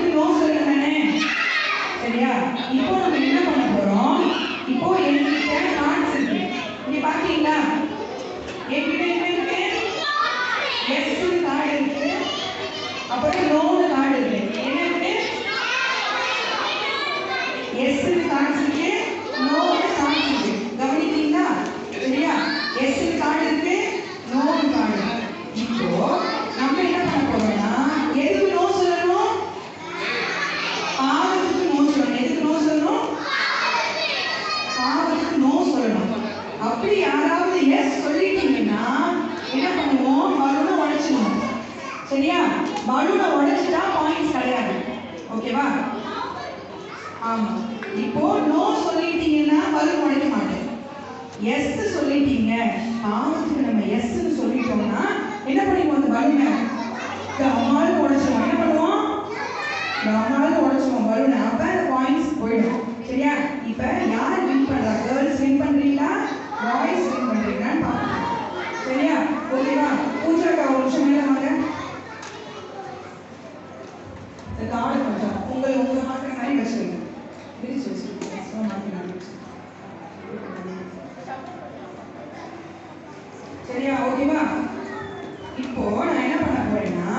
பாவத்துக்கு நோ சொல்லணுமே. சரியா? இப்போ நம்ம என்ன பண்ண போறோம்? இப்போ என்கிட்ட கார்ட்ஸ் இருக்கு. இங்க பாத்தீங்களா? என்கிட்ட என்ன இருக்கு? எஸ் கார்டு இருக்கு. அப்புறம் நோ கார்டு இருக்கு. என்ன இருக்கு? எஸ் கார்டு இருக்கு, நோ கார்டு இருக்கு. கவனித்தீங்களா? சரியா? எஸ் கார்டு இருக்கு, நோ கார்டு. இப்போ நம்ம என்ன பண்ண போறோம்னா எதுக்கு நோ சொல்லணும்? பாவத்துக்கு நோ சொல்லணும். எதுக்கு நோ சொல்லணும்? பாவத்துக்கு நோ சொல்லணும். அப்படி யாராவது எஸ் சொல்லிட்டீங்கன்னா என்ன பண்ணுவோம்? பலூனை உடைச்சிடணும். சரியா? பலூனை உடைச்சிட்டா பாயிண்ட்ஸ் கிடையாது. ஓகேவா? ஆமா. இப்போ நோ சொல்லிட்டீங்கன்னா பலூன் உடைக்க மாட்டேன். எஸ் சொல்லிட்டீங்க, பாவத்துக்கு நம்ம எஸ் சொல்லிட்டோம்னா என்ன பண்ணுவோம்? அந்த பலூனை கமால் உடைச்சிடுவோம். என்ன பண்ணுவோம்? கமால் உடைச்சிடுவோம் பலூனை. அப்ப அந்த பாயிண்ட்ஸ் போயிடும். சரியா? இப்ப யார் வின் பண்றா? கேர்ள்ஸ் வின் பண்றீங்களா, பாய்ஸ் வின் பண்றீங்களான்னு பார்க்கலாம். சரியா? ஓகேவா? பூஜாக்கா ஒரு நிமிஷம் மேல வாங்க. இந்த கார்டு கொஞ்சம் உங்க மாத்திர மாதிரி வச்சுருங்க. விரிச்சு வச்சுருக்கேன். சரியா? ஓகேவா? இப்போ நான் என்ன பண்ண போறேன்னா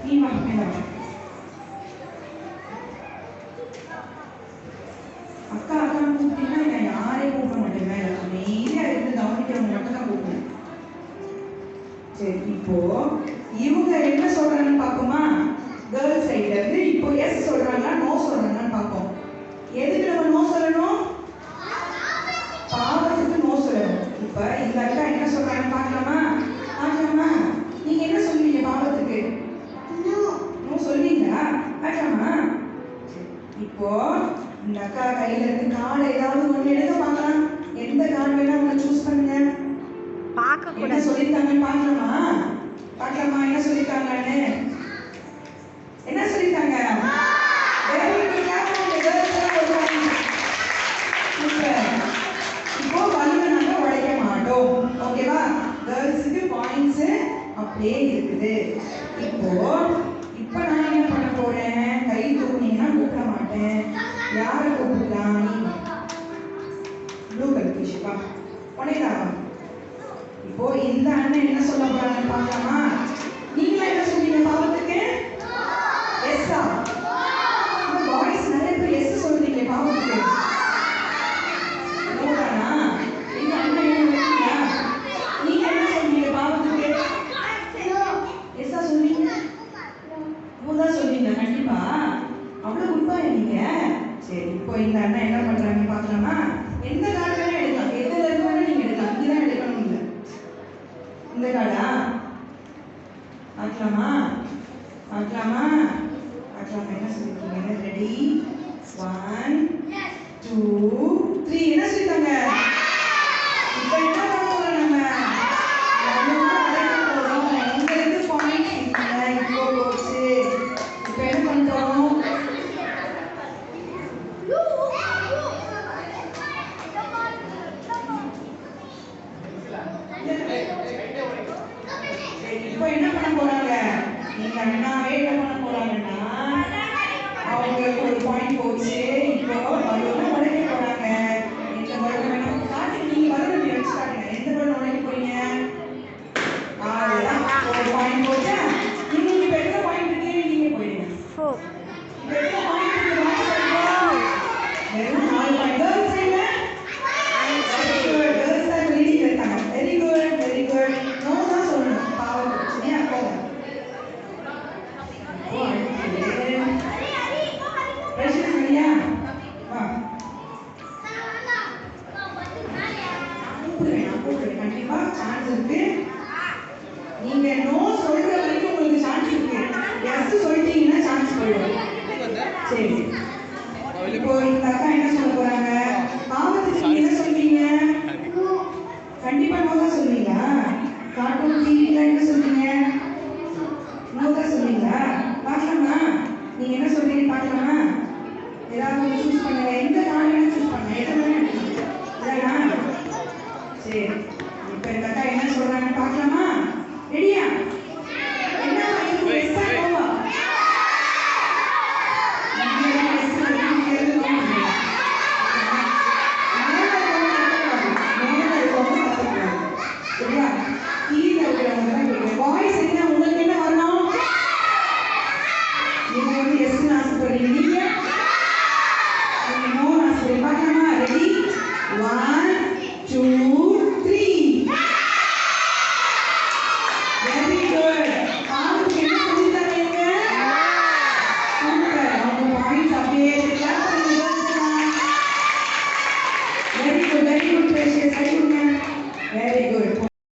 நீ வா. அக்கா அக்கா கூப்பிட்டீங்கன்னா நான் யாரையும் கூப்பிட மாட்டேன். மேல அமைதியா இருந்து கவனிக்கிறவங்க மட்டும் தான் கூப்பிடுவேன். சரி, இப்போ இவங்க என்ன சொல்றாங்கன்னு பார்ப்போமா? கேர்ள்ஸ் சைட்ல இருந்து இப்போ எஸ் சொல்றாங்களா, நோ சொல்றாங்கன்னு பார்ப்போம். எதுக்கு நம்ம நோ சொல்லணும்? பாவத்துக்கு நோ சொல்லணும். இப்ப இந்த அக்கா என்ன சொல்றாங்கன்னு பார்க்கலாமா? பார்க்கலாமா? நீங்க என்ன சொல்லுவீங்க பாவத்துக்கு? நோ சொல்வீங்களா? பார்க்கலாமா? இப்போ இந்த அக்கா கையில இருந்து கார்டு ஏதாவது ஒன்று எடுக்க பார்க்கலாம். எந்த கார்டு வேணா ஒன்று சூஸ் பண்ணுங்க. பார்க்க கூட என்ன சொல்லிருக்காங்கன்னு பார்க்கலாமா? பார்க்கலாமா என்ன சொல்லிருக்காங்கன்னு? என்ன சொல்லிருக்காங்க? இப்போ பலூனை நாங்க உடைக்க மாட்டோம். ஓகேவா? கேர்ள்ஸுக்கு பாயிண்ட்ஸ் அப்படியே இருக்குது. இப்போ நான் என்ன பண்ண போறேன்? கை தூக்குனீங்கன்னா கூப்பிட மாட்டேன். யாரை கூப்பிடலாம்? நீ ப்ளூ கலர் டிஷர்ட்டா உடையதாவா? இப்போ இந்த அண்ணன் என்ன சொல்ல போறாங்கன்னு பார்க்கலாமா? நீங்க என்ன சொல்றீங்க பாவத்துக்கு? எஸ்ஸா? பாய்ஸ் நிறைய பேர் எஸ் சொல்றீங்க பாவத்துக்கு. நோடானா? இந்த அண்ணன் என்ன சொல்றீங்க? நீங்க என்ன சொல்றீங்க பாவத்துக்கு? எஸ்ஸா சொல்றீங்க? நோதான் சொல்றீங்க கண்டிப்பா. அவ்வளவு உண்மையா நீங்க? சரி, இப்போ இந்த அண்ணன் என்ன பண்றாங்க பார்க்கலாமா? எந்த கார்டு வேணா எடுக்கலாம். எதுல இருந்து வேணா நீங்க எடுக்கலாம். இதான் எடுக்கணும் இல்லை. இந்த கார்டா பார்க்கலாமா? பார்க்கலாமா? பார்க்கலாமா? என்ன சொல்லிருக்கீங்க? ரெடி? 1 2 3 என்ன சொல்லிட்டாங்க?